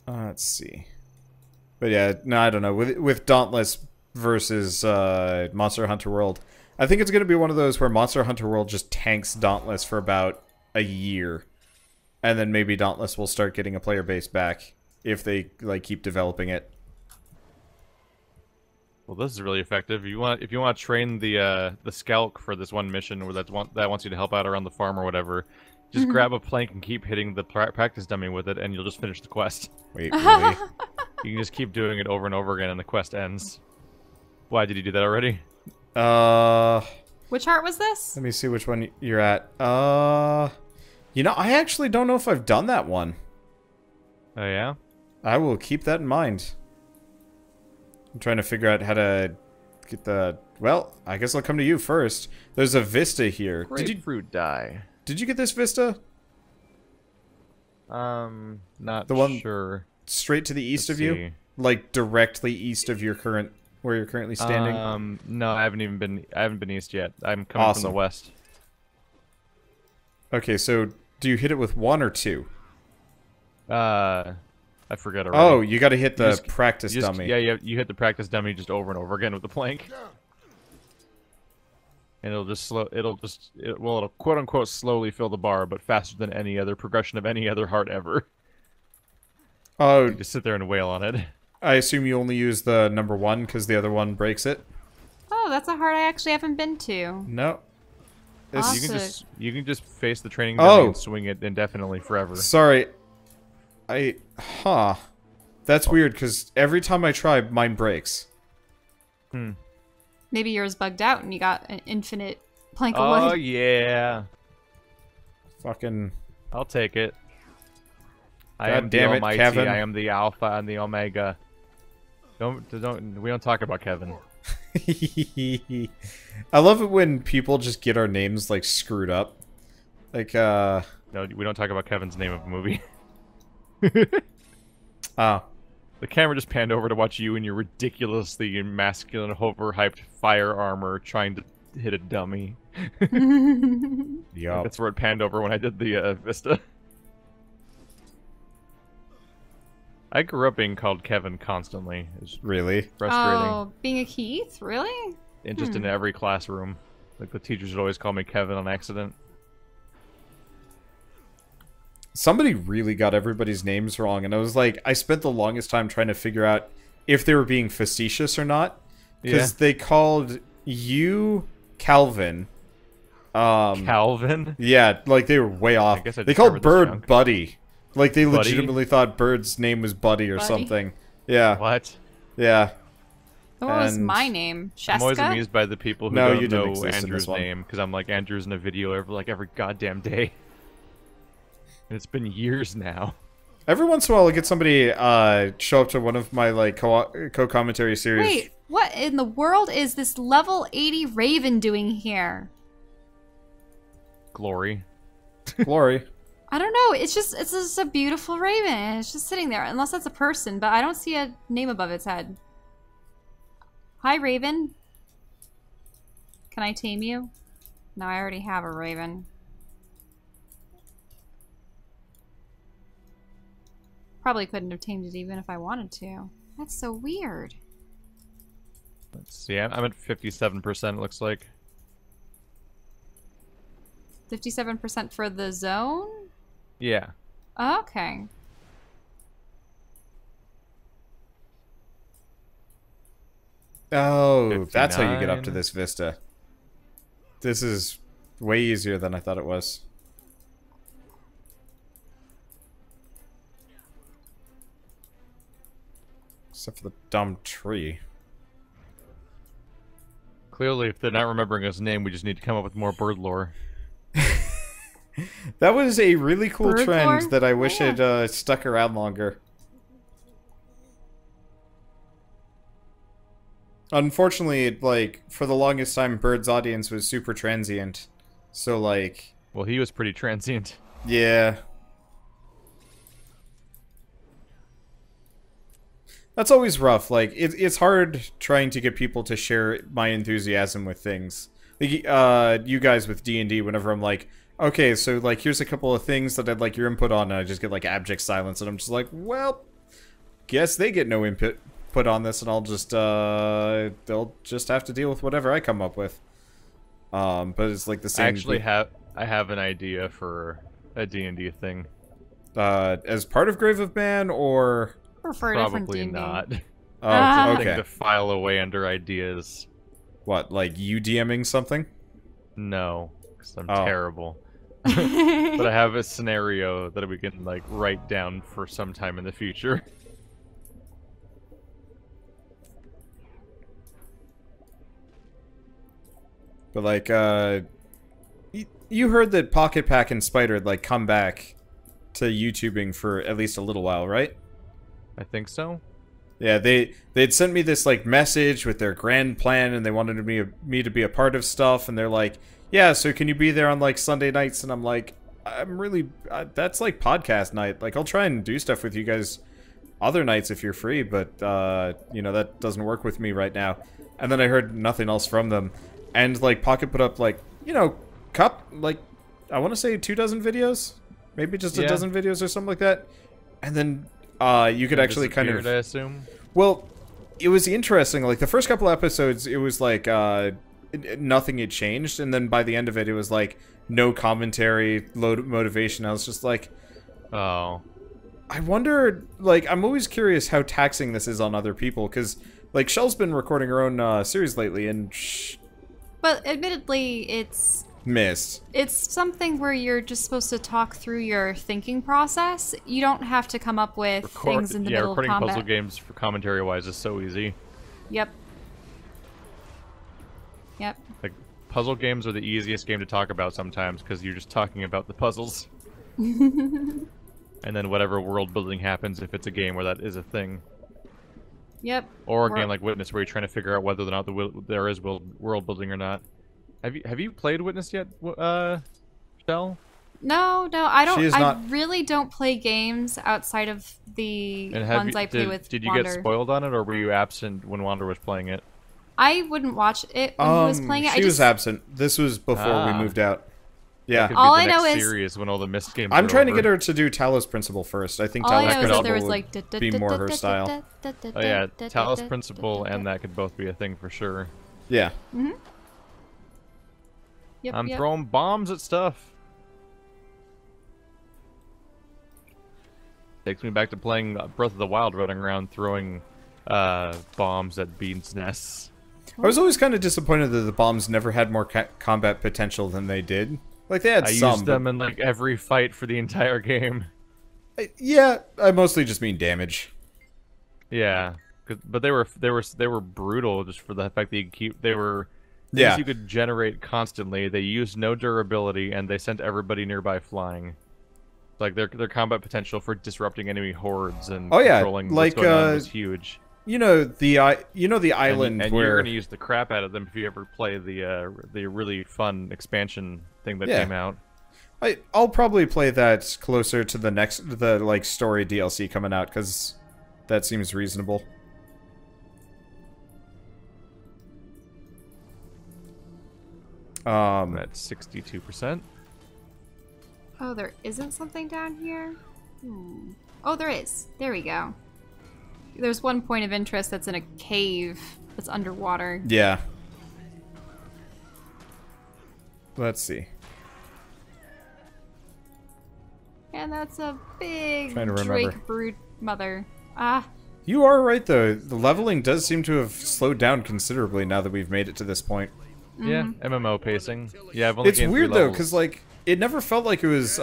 Let's see. But yeah, no, I don't know. With Dauntless versus Monster Hunter World, I think it's going to be one of those where Monster Hunter World just tanks Dauntless for about a year. And then maybe Dauntless will start getting a player base back if they like keep developing it. Well, this is really effective. If you want to train the Skelk for this one mission, or that wants you to help out around the farm or whatever, just grab a plank and keep hitting the practice dummy with it, and you'll just finish the quest. Wait, really? You can just keep doing it over and over again, and the quest ends. Why did you do that already? Which heart was this? Let me see which one you're at. You know, I actually don't know if I've done that one. Oh yeah? I will keep that in mind. I'm trying to figure out how to get the... Well, I guess I'll come to you first. There's a Vista here. Grapefruit dye. Did you get this Vista? Not the one sure. Straight to the east of you? Like directly east of your where you're currently standing? No, I haven't been east yet. I'm coming from the west. Okay, so do you hit it with 1 or 2? I forget already. Oh, you got to hit the practice dummy. Yeah, you hit the practice dummy just over and over again with the plank. And it'll quote unquote slowly fill the bar, but faster than any other progression of any other heart ever. Oh, you just sit there and wail on it. I assume you only use the number 1 because the other one breaks it. Oh, that's a heart I actually haven't been to. No. You can just face the training dummy and swing it indefinitely forever. Sorry. That's weird, because every time I try, mine breaks. Maybe yours bugged out and you got an infinite plank of wood. Oh, yeah. Fucking... I'll take it. I God am damn the it, Almighty. Kevin. I am the Alpha and the Omega. We don't talk about Kevin. I love it when people just get our names, like, screwed up. Like, No, we don't talk about Kevin's name of a movie. The camera just panned over to watch you in your ridiculously masculine, overhyped fire armor trying to hit a dummy. Yup. That's where it panned over when I did the Vista. I grew up being called Kevin constantly. It's really frustrating. Oh, being a Keith? Really? And just in every classroom. Like, the teachers would always call me Kevin on accident. Somebody really got everybody's names wrong, and I was like, I spent the longest time trying to figure out if they were being facetious or not. Because they called you Calvin. Calvin? Yeah, like they were way off. I guess I they called Bird junk. Buddy. Like they Buddy? legitimately thought Bird's name was Buddy or something. Yeah. What? Yeah. What was my name? Shaska? I'm always amused by the people who No, don't you didn't know exist in Andrew's this one. name, because I'm like, Andrew's in a video every goddamn day. And it's been years now. Every once in a while, I get somebody show up to one of my like co-commentary series. Wait, what in the world is this level 80 Raven doing here? Glory. Glory. I don't know. It's just a beautiful raven. And it's just sitting there, unless that's a person. But I don't see a name above its head. Hi, Raven. Can I tame you? No, I already have a raven. Probably couldn't have tamed it even if I wanted to. That's so weird. Let's see, I'm at 57%, it looks like. 57% for the zone? Yeah. Okay. Oh, 59. that's how you get up to this Vista. This is way easier than I thought it was. Except for the dumb tree. Clearly, if they're not remembering his name, we just need to come up with more bird lore. That was a really cool Bird trend lore? that I wish had stuck around longer. Unfortunately, like, for the longest time, Bird's audience was super transient. So, like... Well, he was pretty transient. Yeah. That's always rough. Like, it's hard trying to get people to share my enthusiasm with things. Like, you guys with D&D, whenever I'm like, okay, so, like, here's a couple of things that I'd like your input on, and I just get, like, abject silence, and I'm just like, well, guess they get no input put on this, and I'll just they'll just have to deal with whatever I come up with. But it's like the same. I have an idea for a D&D thing. As part of Grave of Man, or For a different Probably D&D. not. oh, Thing okay. to file away under ideas. What, like you DMing something? No, because I'm Oh. terrible. But I have a scenario that we can like write down for some time in the future. But like, you heard that Pocket Pack and Spider had like come back to YouTubing for at least a little while, right? I think so. Yeah, they'd sent me this like message with their grand plan, and they wanted me to be a part of stuff, and they're like, yeah, so can you be there on like Sunday nights? And I'm like, I'm really that's like podcast night. Like, I'll try and do stuff with you guys other nights if you're free, but you know, that doesn't work with me right now. And then I heard nothing else from them, and like Pocket put up like, you know, like I want to say 24 videos, maybe just a dozen videos or something like that, and then you could actually kind of, I assume. well, it was interesting. Like the first couple episodes, it was like nothing had changed, and then by the end of it, it was like no commentary, low motivation. I was just like, Oh. I wonder. Like, I'm always curious how taxing this is on other people, because like Shell's been recording her own series lately, and But admittedly, it's missed. something where you're just supposed to talk through your thinking process. You don't have to come up with things in the middle of recording combat. puzzle games for commentary-wise is so easy. Yep. Yep. Like, puzzle games are the easiest game to talk about sometimes because you're just talking about the puzzles. And then whatever world building happens if it's a game where that is a thing. Yep. Or a game like Witness where you're trying to figure out whether or not there is world building or not. Have you played Witness yet, Shell? No, I don't. She is I not- really don't play games outside of the And ones I play with did you Wander. get spoiled on it, or were you absent when Wander was playing it? I wouldn't watch it when he was playing it. She was absent. This was before we Ah. moved out. That Yeah, could All be I the know next is- series when all the missed games I'm are trying to over. get her to do Talos Principle first. I think All I Talos know is that Principle there was would like be more her style. Oh yeah, Talos Principle and that could both be a thing for sure. Yeah. Yep, I'm yep. throwing bombs at stuff. Takes me back to playing Breath of the Wild, running around throwing bombs at beans' nests. I was always kind of disappointed that the bombs never had more combat potential than they did. Like, they had I some. used them in like every fight for the entire game. Yeah, I mostly just mean damage. Yeah, but they were brutal just for the fact that they were things Yeah. you could generate constantly. They used no durability and they sent everybody nearby flying. Like their combat potential for disrupting enemy hordes and Oh, yeah, controlling like, what's going on was huge. You know the island and where you're gonna use the crap out of them if you ever play the really fun expansion thing that Yeah. came out. I'll probably play that closer to the like story DLC coming out, because that seems reasonable. That's 62%. Oh, there isn't something down here? Oh, there is. There we go. There's one point of interest that's in a cave that's underwater. Yeah. Let's see. And that's a big Trying to remember. Drake brood mother. Ah, You are right, though. The leveling does seem to have slowed down considerably now that we've made it to this point. Yeah, MMO pacing. Yeah, I've only It's gained 3 weird, though, levels. because, like, it never felt like it was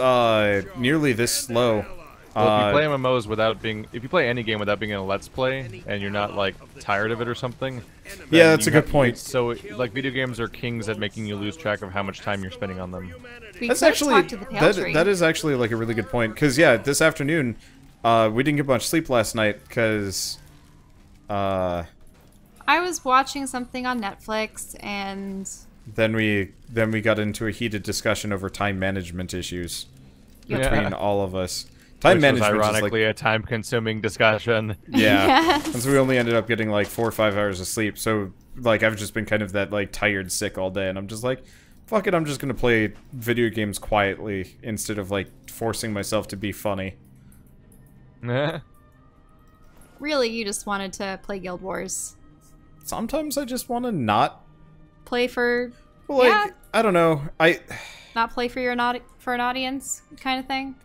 nearly this slow. Well, if you play MMOs without being, if you play any game without being in a Let's Play, and you're not like tired of it or something, Yeah, then that's you a good have- point. So, like, video games are kings at making you lose track of how much time you're spending on them. we That's could actually talk to the pale tree. that is actually like a really good point, because yeah, this afternoon we didn't get much sleep last night because I was watching something on Netflix, and then we got into a heated discussion over time management issues Yep. between all of us. Time Which was management is ironically like, a time-consuming discussion. yeah, Yes. and so we only ended up getting like 4 or 5 hours of sleep. So like I've just been kind of that like tired sick all day, and I'm just like, fuck it, I'm just gonna play video games quietly instead of like forcing myself to be funny. really you just wanted to play Guild Wars. Sometimes I just want to not. Play for... Well, like, yeah. I don't know. Not play for for an audience kind of thing?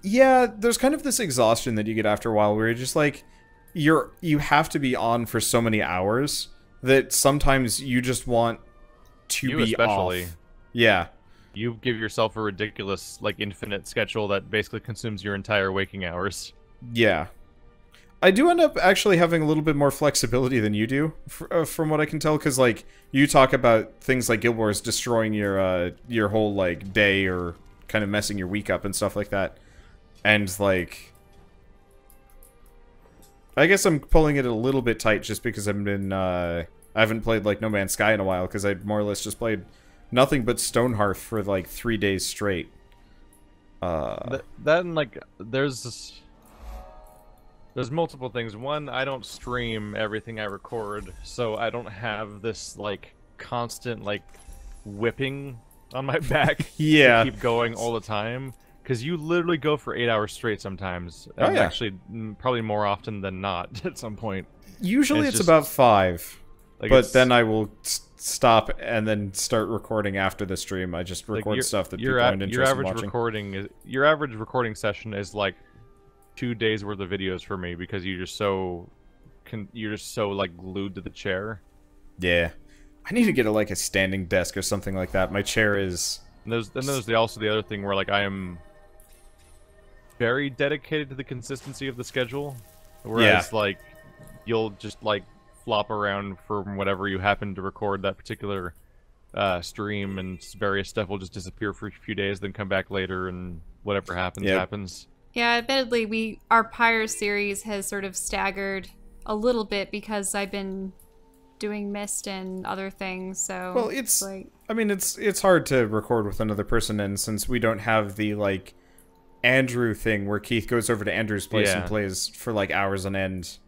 Yeah, there's kind of this exhaustion that you get after a while where you're just like, you have to be on for so many hours that sometimes you just want to be especially. off. Yeah. You give yourself a ridiculous, like, infinite schedule that basically consumes your entire waking hours. Yeah. I do end up actually having a little bit more flexibility than you do, from what I can tell, because, like, you talk about things like Guild Wars destroying your whole, like, day or kind of messing your week up and stuff like that. And, like, I guess I'm pulling it a little bit tight just because I haven't played, like, No Man's Sky in a while, because I more or less just played nothing but Stonehearth for, like, 3 days straight. That and, like, there's multiple things. One, I don't stream everything I record, so I don't have this, like, constant, like, whipping on my back Yeah. to keep going all the time. Because you literally go for 8 hours straight sometimes. Oh, And yeah. actually, probably more often than not at some point. Usually it's just- about 5. Like, But it's- then I will stop and then start recording after the stream. I just like, record stuff that people aren't interested in watching. Your average recording session is like 2 days worth of videos for me because you're just so like glued to the chair. Yeah. I need to get like a standing desk or something like that. My chair is... And there's also the other thing where like I am very dedicated to the consistency of the schedule, whereas like you'll just like flop around from whatever you happen to record that particular stream, and various stuff will just disappear for a few days, then come back later, and whatever happens happens. Yeah, admittedly, our Pyre series has sort of staggered a little bit because I've been doing Mist and other things, so... Well, it's... like... I mean, it's hard to record with another person, and since we don't have the, like, Andrew thing where Keith goes over to Andrew's place and plays for, like, hours on end.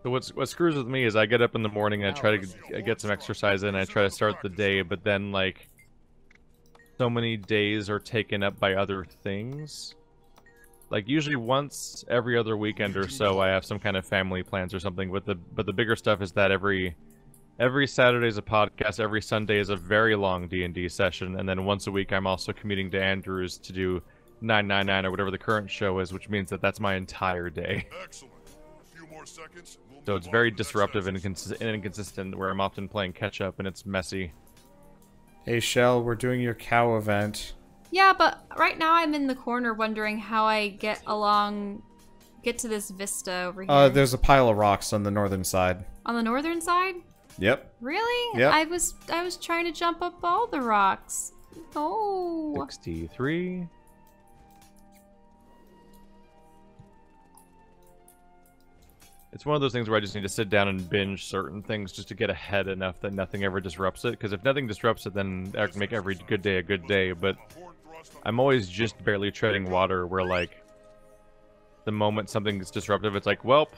So what screws with me is I get up in the morning and I try to get some exercise in, I try to start the day, but then, like, so many days are taken up by other things. Like, usually once every other weekend or so I have some kind of family plans or something, but the bigger stuff is that every Saturday is a podcast, every Sunday is a very long D&D session, and then once a week I'm also commuting to Andrews to do 999 or whatever the current show is, which means that that's my entire day. Excellent. A few more seconds. So it's very disruptive and inconsistent, where I'm often playing catch-up and it's messy. Hey, Shell, we're doing your cow event. Yeah, but right now I'm in the corner wondering how I get to this vista over here. There's a pile of rocks on the northern side. On the northern side? Yep. Really? Yep. I was trying to jump up all the rocks. Oh. 63. It's one of those things where I just need to sit down and binge certain things just to get ahead enough that nothing ever disrupts it. Because if nothing disrupts it, then I can make every good day a good day. But I'm always just barely treading water where, like, the moment something is disruptive, it's like, welp,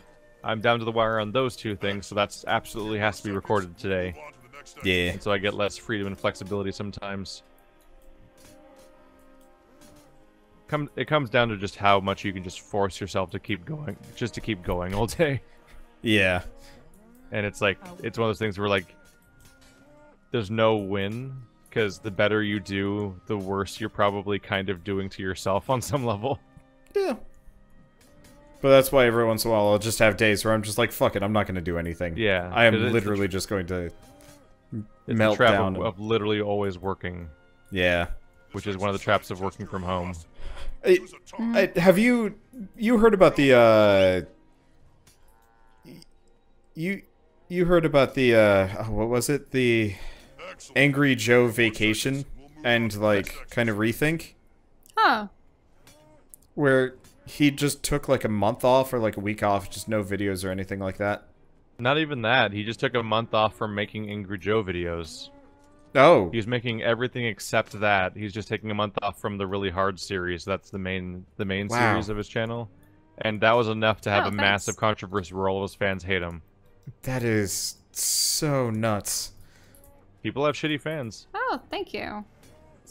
I'm down to the wire on those two things, so that's absolutely has to be recorded today. Yeah. And so I get less freedom and flexibility sometimes. It comes down to just how much you can just force yourself to keep going, just to keep going all day. Yeah. And it's like, it's one of those things where, like, there's no win, because the better you do, the worse you're probably kind of doing to yourself on some level. Yeah. But that's why every once in a while I'll just have days where I'm just like, fuck it, I'm not going to do anything. Yeah. I am literally just going to It's melt the trap down. of literally always working, Yeah. which is one of the traps of working from home. Have you heard about the you heard about the what was it, the Angry Joe vacation and like kind of rethink, Huh. where he just took like a month off or like a week off, just no videos or anything like that? Not even that. He just took a month off from making Angry Joe videos. Oh, He's making everything except that. He's just taking a month off from the Really Hard series. That's the main Wow. series of his channel. And that was enough to have Oh, a thanks. massive controversy where all of his fans hate him. that is so nuts. People have shitty fans. Oh, thank you.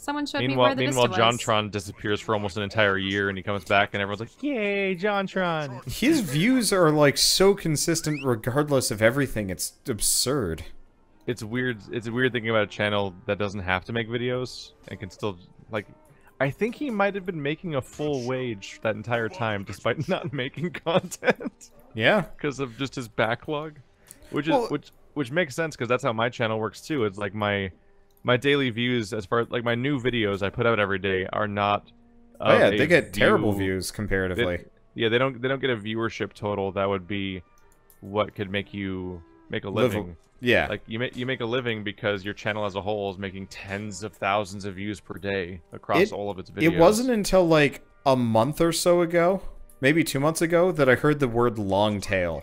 Someone showed me where the Meanwhile, Vista was. JonTron disappears for almost an entire year, and he comes back, and everyone's like, "Yay, JonTron!" His views are like so consistent regardless of everything. It's absurd. It's weird. It's a weird thinking about a channel that doesn't have to make videos and can still like. I think he might have been making a full wage that entire time, despite not making content. Yeah. Because of just his backlog, which is Well, which makes sense because that's how my channel works too. It's like my daily views, as far as like my new videos I put out every day, are not. Oh yeah, they get terrible views comparatively. They don't get a viewership total that would be what could make you make a living. Yeah. Like you make a living because your channel as a whole is making tens of thousands of views per day across all of its videos. It wasn't until like a month or so ago, maybe 2 months ago, that I heard the word long tail.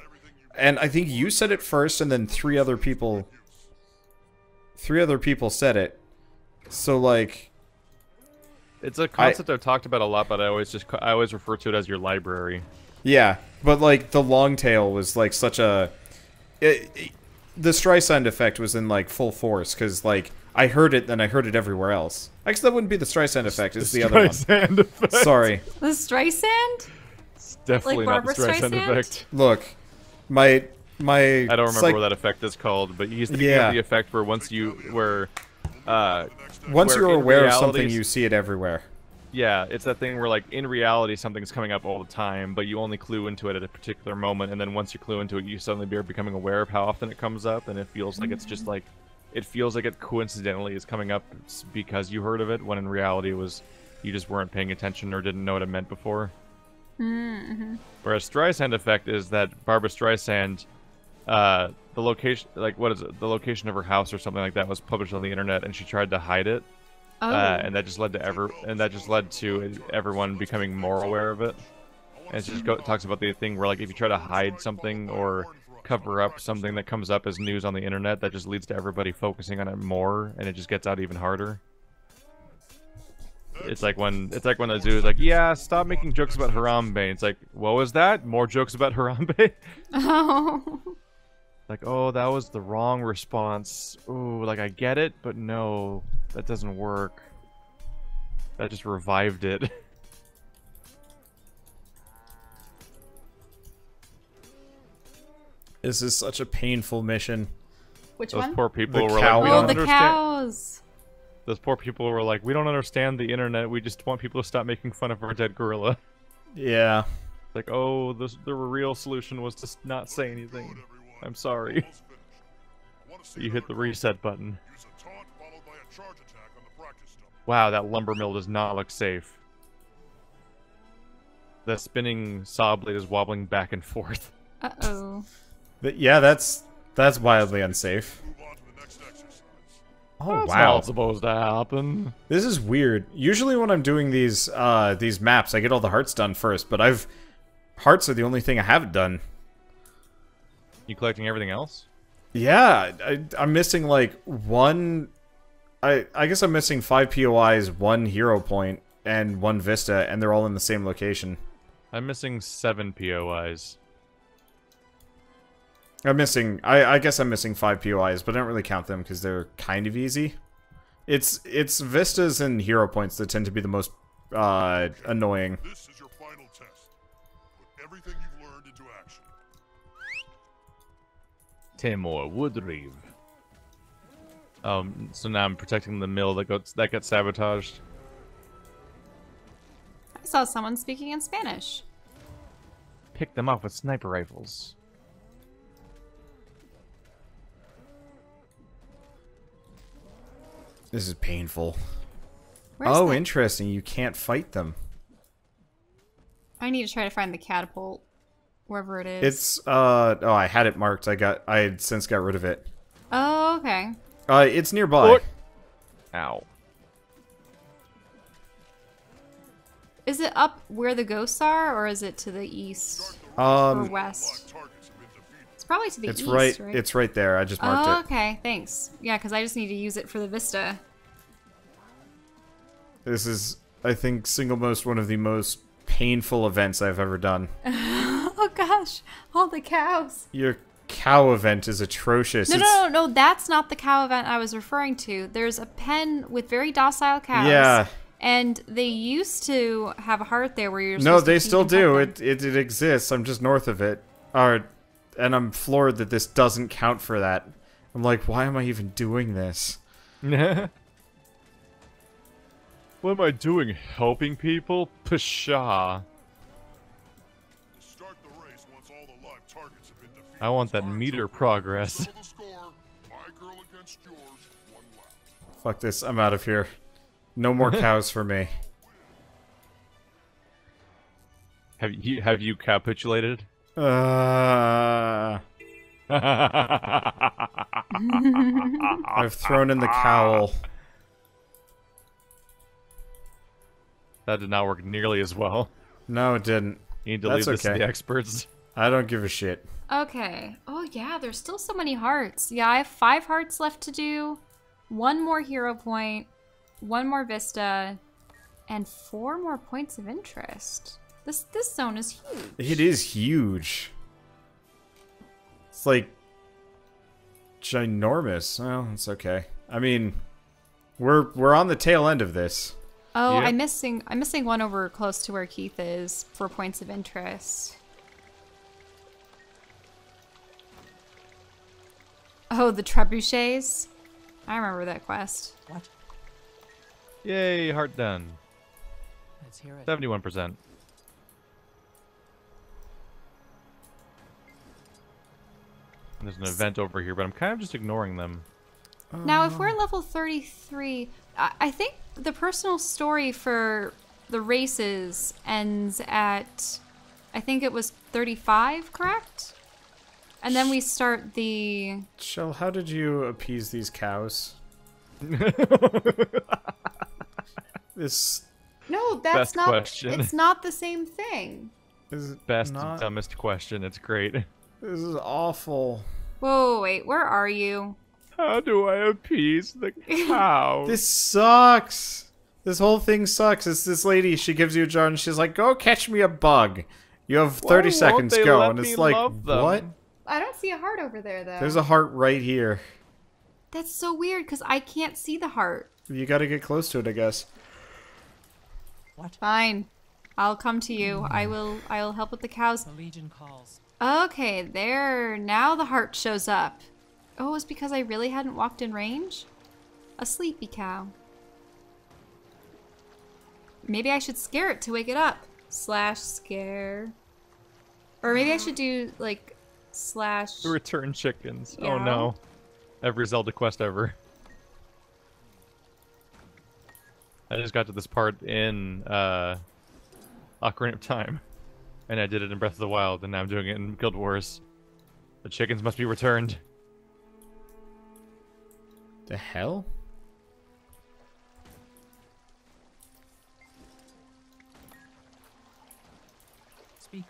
And I think you said it first, and then three other people said it. So like, it's a concept I've talked about a lot, but I always refer to it as your library. yeah, but like the long tail was like such a the Streisand effect was in like full force because like I heard it, then I heard it everywhere else. Actually, that wouldn't be the Streisand effect. It's the other one. Streisand effect. Sorry. The Streisand? It's definitely Like not the Barbra Streisand Streisand? effect. Look, my I don't remember what that effect is called, but he's thinking of the effect where once you're aware of something, you see it everywhere. Yeah, it's that thing where, like, in reality, something's coming up all the time, but you only clue into it at a particular moment, and then once you clue into it, you suddenly are becoming aware of how often it comes up, and it feels like it's just like, it feels like it coincidentally is coming up because you heard of it, when in reality it was, you just weren't paying attention or didn't know what it meant before. Mm-hmm. Whereas Streisand effect is that Barbra Streisand, the location, like, what is it, the location of her house or something like that was published on the internet, and she tried to hide it. Oh. And that just led to everyone becoming more aware of it. And it just talks about the thing where, like, if you try to hide something or cover up something that comes up as news on the internet, that just leads to everybody focusing on it more, and it just gets out even harder. It's like when the zoo is like, yeah, stop making jokes about Harambe. It's like, what was that? More jokes about Harambe? Oh. Like, oh, that was the wrong response. Ooh, like, I get it, but no, that doesn't work. That just revived it. This is such a painful mission. Which Those one? poor people The were cow like, we Oh, don't the understand. cows. Those poor people were like, we don't understand the internet. We just want people to stop making fun of our dead gorilla. Yeah. Like, oh, the real solution was to not say anything. I'm sorry. You hit the reset button. Use a taunt followed by a charge attack on the practice dump. Wow, that lumber mill does not look safe. The spinning saw blade is wobbling back and forth. Uh-oh. Yeah, that's wildly unsafe. Move on to the next exercise. Oh That's wow. not supposed to happen. This is weird. Usually when I'm doing these maps, I get all the hearts done first, but hearts are the only thing I haven't done. You collecting everything else? Yeah, I'm missing like one. I guess I'm missing 5 POIs, 1 hero point, and 1 Vista, and they're all in the same location. I'm missing 7 POIs. I'm missing. I guess I'm missing 5 POIs, but I don't really count them because they're kind of easy. It's Vistas and hero points that tend to be the most annoying. This is your final test. Put everything you've learned into action. Timor Woodreeve. So now I'm protecting the mill that got sabotaged. I saw someone speaking in Spanish. Pick them off with sniper rifles. This is painful. Where's Oh, the... interesting. You can't fight them. I need to try to find the catapult. Wherever it is. It's oh, I had it marked. I had since got rid of it. Oh, okay. It's nearby. What? Ow. Is it up where the ghosts are, or is it to the east or Um, west? Targets have been defeated. It's probably to the it's east, right. right? It's right there. I just marked Oh, it. okay. Thanks. Yeah, because I just need to use it for the Vista. This is, I think, one of the most painful events I've ever done. Oh gosh, all the cows. Your cow event is atrocious. No, that's not the cow event I was referring to. There's a pen with very docile cows. Yeah. And they used to have a heart there where you're No, supposed to they feed still and pet do. them. It exists. I'm just north of it. And I'm floored that this doesn't count for that. I'm like, why am I even doing this? What am I doing? Helping people? Pshaw. Start the race once all the live targets have been defeated. I want that meter progress. Settle the score. My girl against yours. 1 lap. Fuck this. I'm out of here. No more cows for me. Have you capitulated? I've thrown in the cowl. That did not work nearly as well. No, it didn't. You need to That's leave this to okay. the experts. I don't give a shit. Okay. Oh, yeah, there's still so many hearts. Yeah, I have 5 hearts left to do. 1 more hero point. 1 more vista. And 4 more points of interest. This zone is huge. It is huge. It's like ginormous. Well, it's okay. I mean, we're on the tail end of this. Oh, Yep. I'm missing 1 over close to where Keith is for points of interest. Oh, the trebuchets. I remember that quest. What? Yay, heart done. Let's hear it. 71%. There's an event over here, but I'm kind of just ignoring them. Now, if we're level 33, I think the personal story for the races ends at, I think it was 35, correct? And then we start the... Shell, how did you appease these cows? This No, that's Best not... question. It's not the same thing. is Best, not. dumbest question. It's great. This is awful. Whoa, wait, where are you? How do I appease the cow? This sucks. This whole thing sucks. It's this lady. She gives you a jar and she's like, "Go catch me a bug." You have 30 won't seconds. they Go, let and it's me like, love them? what? I don't see a heart over there, though. There's a heart right here. That's so weird, because I can't see the heart. You got to get close to it, I guess. What? Fine. I'll come to you. I will help with the cows. The Legion calls. Okay, there. Now the heart shows up. Oh, it's because I really hadn't walked in range? A sleepy cow. Maybe I should scare it to wake it up. Slash scare. Or maybe I should do, like, slash... The return chickens. Yeah. Oh no. Every Zelda quest ever. I just got to this part in Ocarina of Time. And I did it in Breath of the Wild, and now I'm doing it in Guild Wars. The chickens must be returned. The hell? Speak.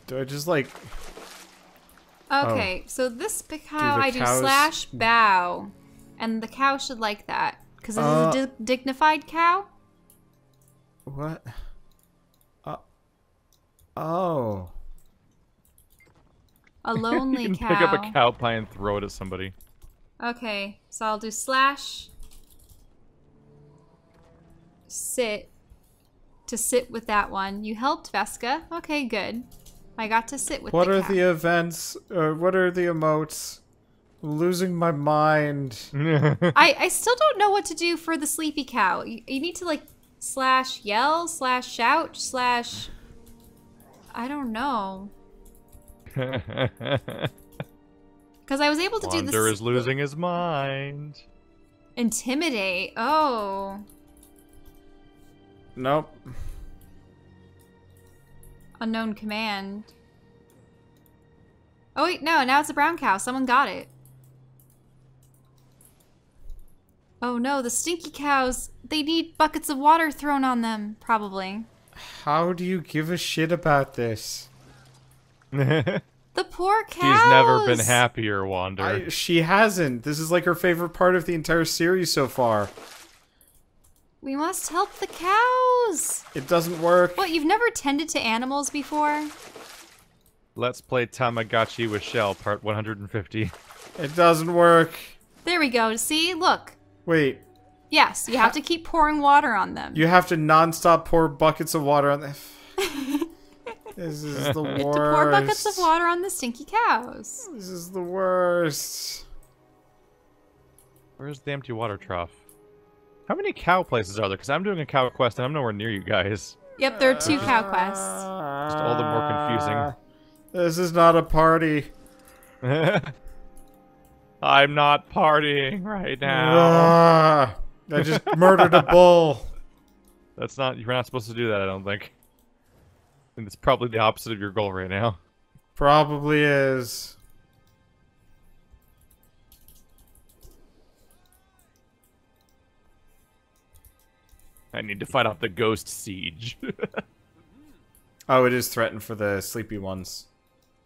Do I just like... Okay, so this cow, the I do cows- slash bow. And the cow should like that. Because this is a dignified cow. What? Oh. A lonely You can cow. pick up a cow pie and throw it at somebody. Okay, so I'll do slash sit to sit with that one. You helped, Vesca. Okay, good. I got to sit with What the are cow. the events? What are the emotes? I'm losing my mind. I still don't know what to do for the sleepy cow. You need to like slash yell, slash shout, slash... I don't know. Because I was able to do Wander this... is losing his mind. Intimidate. Oh. Nope. Unknown command. Oh wait, no, now it's a brown cow. Someone got it. Oh no, the stinky cows. They need buckets of water thrown on them, probably. How do you give a shit about this? The poor cows. She's never been happier, Wander. She hasn't. This is like her favorite part of the entire series so far. We must help the cows. It doesn't work. What, you've never tended to animals before? Let's play Tamagotchi with Shell, part 150. It doesn't work. There we go. See? Look. Wait. Yes, you have to keep pouring water on them. You have to non-stop pour buckets of water on them. This is the worst. You have to pour buckets of water on the stinky cows. This is the worst. Where's the empty water trough? How many cow places are there? Because I'm doing a cow quest and I'm nowhere near you guys. Yep, there are 2 cow quests. Just all the more confusing. This is not a party. I'm not partying right now. I just murdered a bull. That's not. You're not supposed to do that. I don't think. I think it's probably the opposite of your goal right now. Probably is. I need to fight off the ghost siege. Oh, it is threatened for the sleepy ones.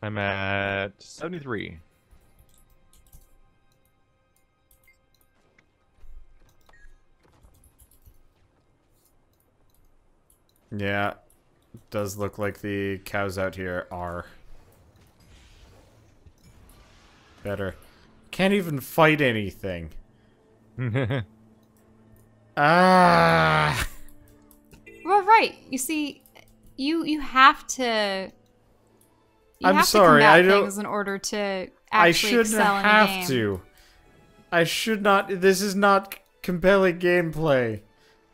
I'm at 73. Yeah, it does look like the cows out here are better. Can't even fight anything. Ah! Well, right. You see, you have to. I'm have sorry, to combat I don't- things in order to I actually shouldn't excel in the have game. to. I should not. This is not compelling gameplay.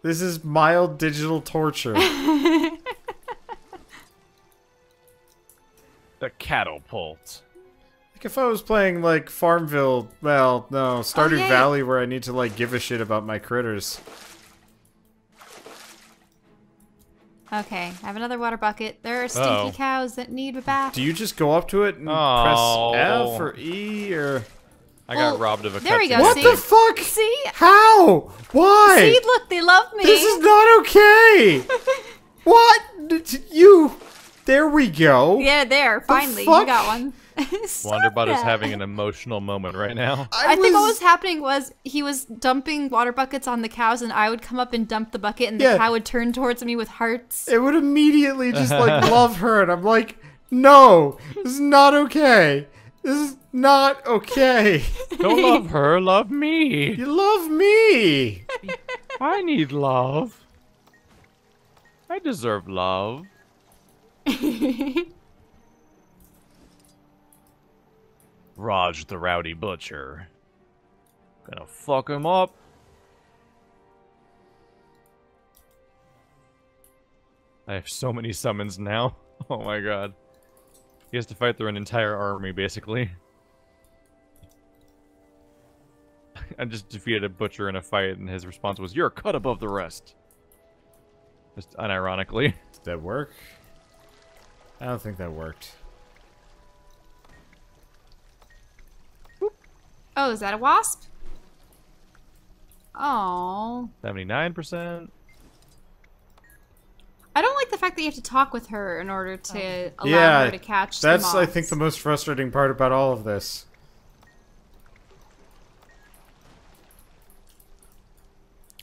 This is mild digital torture. The catapult. Like if I was playing like Farmville, well, no, Stardew yeah. Valley, where I need to like give a shit about my critters. Okay, I have another water bucket. There are stinky Uh-oh. cows that need a bath. Do you just go up to it and Oh. press F or E or? I got Well, robbed of a there we cutscene. go, What see? the fuck? See? How? Why? See, look, they love me. This is not okay. What? You? There we go. Yeah, there. Finally, you fuck? got one. Stop Wanderbot is that. having an emotional moment right now. I think what was happening was he was dumping water buckets on the cows, and I would come up and dump the bucket, and the Yeah. cow would turn towards me with hearts. It would immediately just like love her, and I'm like, no, this is not okay. This is not okay. Don't love her, love me. You love me. I need love. I deserve love. Raj the Rowdy Butcher. Gonna fuck him up. I have so many summons now. Oh my god. He has to fight through an entire army, basically. I just defeated a butcher in a fight, and his response was, "You're cut above the rest." Just unironically. Did that work? I don't think that worked. Oh, is that a wasp? Oh. 79%. I don't like the fact that you have to talk with her in order to allow Yeah, her to catch that's the I moths. think the most frustrating part about all of this.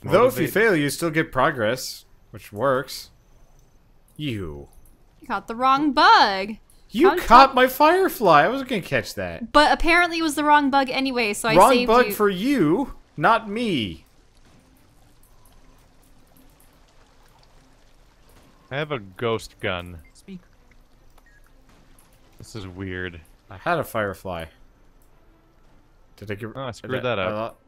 Though if you Motivate- fail, you still get progress, which works. You You caught the wrong bug. Count caught top- my firefly. I wasn't gonna catch that. But apparently it was the wrong bug anyway, so I Wrong saved bug you. for you, not me. I have a ghost gun. Speak. This is weird. I had a firefly. Did I get? Oh, I screwed that up.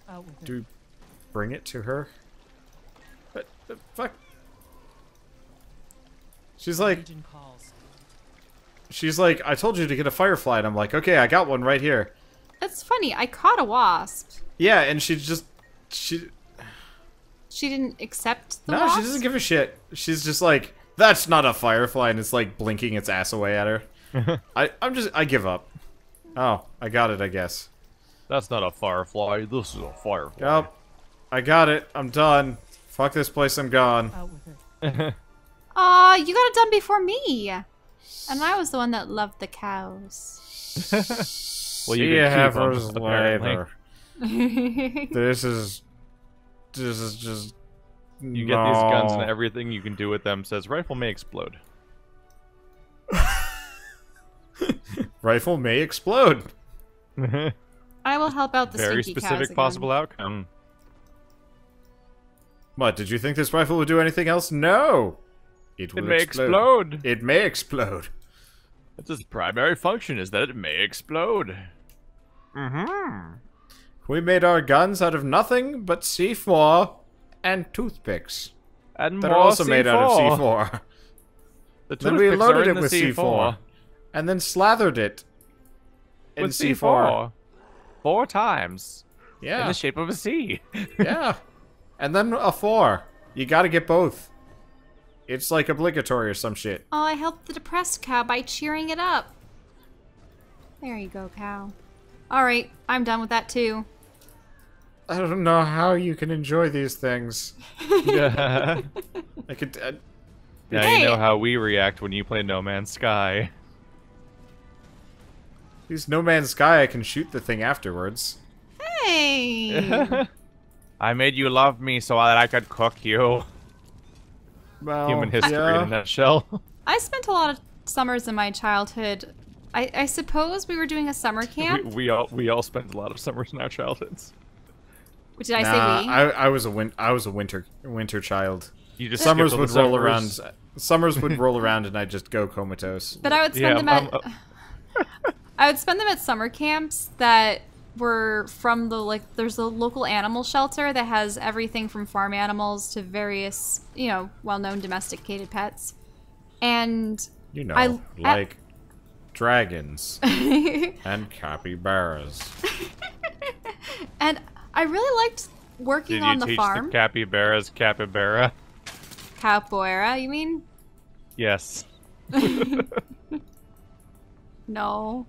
Out with it. Do bring it to her. But fuck. She's like, Legion calls. I told you to get a firefly, and I'm like, okay, I got one right here. That's funny. I caught a wasp. Yeah, and she She didn't accept the no, wasp? she doesn't give a shit. She's just like, that's not a firefly, and it's like blinking its ass away at her. I give up. Oh, I got it, I guess. That's not a firefly. This is a firefly. Yep, I got it. I'm done. Fuck this place. I'm gone. Out with it. Aw, you got it done before me. And I was the one that loved the cows. Well, you See can keep 'em, heifers apparently. later. This is this is just. You get these guns and everything you can do with them says rifle may explode. Rifle may explode. I will help out the Very stinky specific cows again. possible outcome. What, did you think this rifle would do anything else? No! It will may explode. It may explode. Its its primary function is that it may explode. We made our guns out of nothing but C4 and toothpicks. And That more are also C4. made out of C4. The Then we toothpicks loaded are it in the with C4. C4. And then slathered it in With C4. 4 times. In Yeah. the shape of a C. Yeah. And then a 4. You gotta get both. It's like obligatory or some shit. Oh, I helped the depressed cow by cheering it up. There you go, cow. Alright, I'm done with that too. I don't know how you can enjoy these things. Yeah. I could. Now Hey. you know how we react when you play No Man's Sky. These No Man's Sky, I can shoot the thing afterwards. Hey! I made you love me so that I could cook you. Well, Human history in yeah. a nutshell. I spent a lot of summers in my childhood. I suppose we were doing a summer camp. we all spent a lot of summers in our childhoods. Did I Nah, say we? I was a winter child. You just Summers skipped all would the roll summers. around. Summers would roll around, and I'd just go comatose. But I would spend them at I would spend them at summer camps that were from the there's a local animal shelter that has everything from farm animals to various, well-known domesticated pets. And You know, I- like dragons and capybaras. and I really liked working Did on you the teach farm. the capybaras capybara? Capoeira, you mean? Yes. No.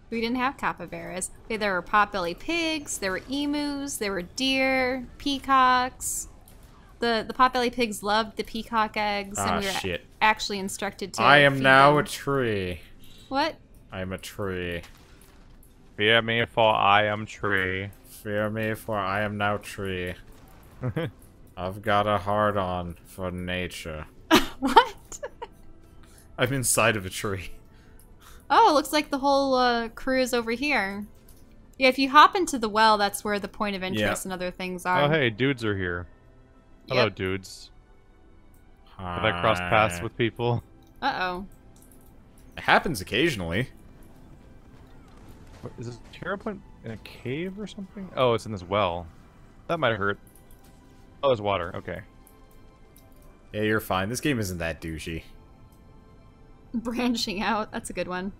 We didn't have capybaras. Okay, there were potbelly pigs, there were emus, there were deer, peacocks. The potbelly pigs loved the peacock eggs, Ah, and we were shit. actually instructed to I am feed now a them. tree. What? I'm a tree. Fear me, for I am tree. Fear me, for I am now tree. I've got a hard on for nature. What? I'm inside of a tree. Oh, it looks like the whole crew is over here. Yeah, if you hop into the well, that's where the point of interest and other things are. Oh, hey, dudes are here. Hello, Yep. dudes. Have I crossed paths with people? Uh-oh. It happens occasionally. What, is this Terra Point in a cave or something? Oh, it's in this well. That might have hurt. Oh, there's water. Okay. Yeah, you're fine. This game isn't that douchey. Branching out. That's a good one.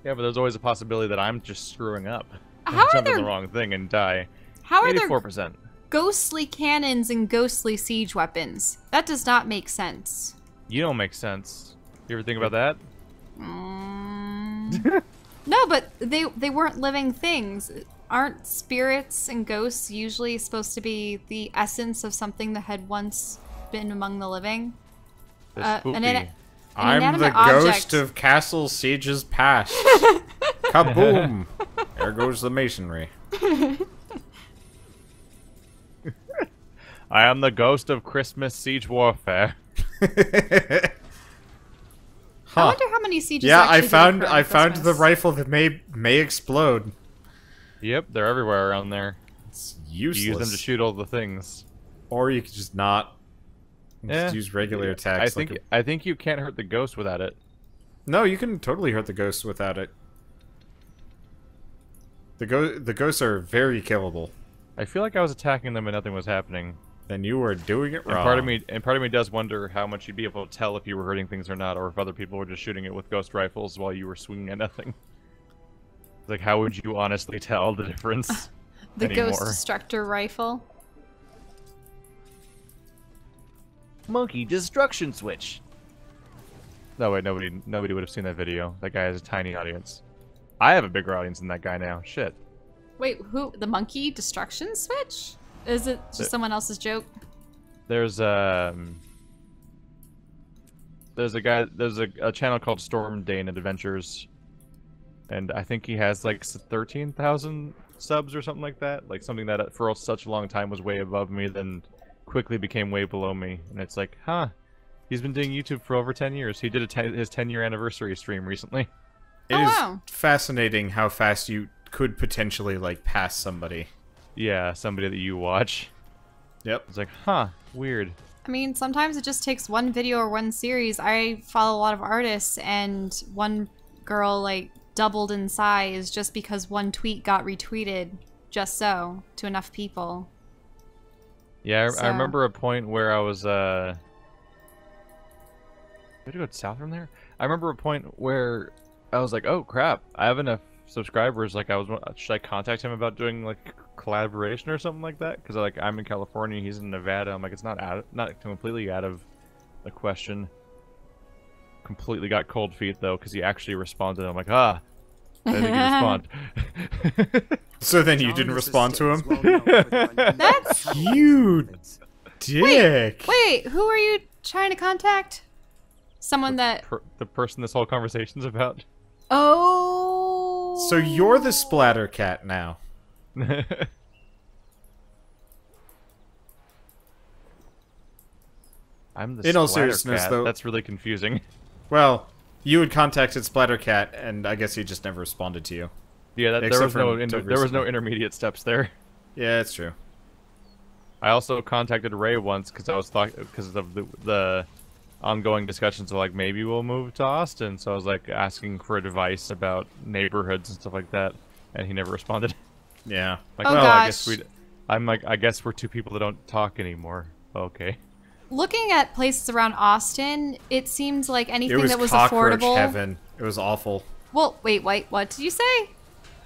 Yeah, but there's always a possibility that I'm just screwing up. How are Jump in there the wrong thing and die. How are there 84%. ghostly cannons and ghostly siege weapons? That does not make sense. You don't make sense. You ever think about that? No, but they weren't living things. Aren't spirits and ghosts usually supposed to be the essence of something that had once been among the living? They're spoopy. An I'm the inanimate ghost object. of Castle Siege's past. Kaboom! There goes the masonry. I am the ghost of Christmas siege warfare. I wonder how many sieges. Yeah, actually I did found occur I on found the Christmas. rifle that may explode. Yep, they're everywhere around there. It's You useless. use them to shoot all the things. Or you could just not. Just use regular attacks. I think you can't hurt the ghost without it. No, you can totally hurt the ghosts without it. The ghosts are very killable. I feel like I was attacking them and nothing was happening. Then you were doing it And wrong. part of me does wonder how much you'd be able to tell if you were hurting things or not, or if other people were just shooting it with ghost rifles while you were swinging at nothing. It's like, how would you honestly tell the difference The anymore? ghost destructor rifle. Monkey destruction switch. No, wait, nobody would have seen that video. That guy has a tiny audience. I have a bigger audience than that guy now. Shit. Wait, who? The monkey destruction switch? Is it just someone else's joke? There's a guy. There's a channel called Storm Dane Adventures, and I think he has like 13,000 subs or something like that. Like something that for such a long time was way above me, then quickly became way below me. And it's like, huh, he's been doing YouTube for over 10 years. He did his 10-year anniversary stream recently. It Oh, is wow. fascinating how fast you could potentially like pass somebody. Yeah, somebody that you watch. Yep. It's like, huh, weird. I mean, sometimes it just takes one video or one series. I follow a lot of artists, and one girl, like, doubled in size just because one tweet got retweeted just so to enough people. Yeah, So- I remember a point where I was, did I go south from there? I remember a point where I was like, oh crap, I have enough subscribers, like should I contact him about doing like collaboration or something like that? Because like I'm in California, he's in Nevada. I'm like, it's not completely out of the question. Completely got cold feet though, because he actually responded. I'm like, I didn't respond. So then you didn't respond to him? That's- You dick. Wait, who are you trying to contact? Someone that... The person this whole conversation's about. Oh... So you're the splatter cat now. I'm the In all splatter seriousness, cat. though- That's really confusing. Well, you had contacted Splattercat, and I guess he just never responded to you. Yeah, there Except was for no until there was no recently. intermediate steps there. Yeah, that's true. I also contacted Ray once because I was because of the ongoing discussions of like maybe we'll move to Austin. So I was like asking for advice about neighborhoods and stuff like that, and he never responded. Yeah. Like, Oh, well, I guess gosh. I'm like, I guess we're two people that don't talk anymore. Okay. Looking at places around Austin, it seemed like It anything was that was cockroach affordable... heaven. It was awful. Well, wait, what did you say?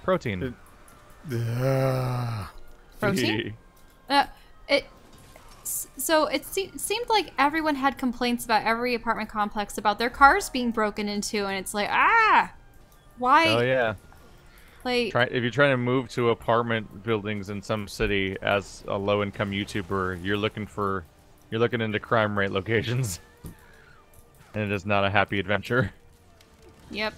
Protein. Ugh. Protein? So it seemed like everyone had complaints about every apartment complex about their cars being broken into, and it's like, why? Oh yeah. Like, If you're trying to move to apartment buildings in some city as a low-income YouTuber, you're looking into crime rate locations, and it is not a happy adventure. yep.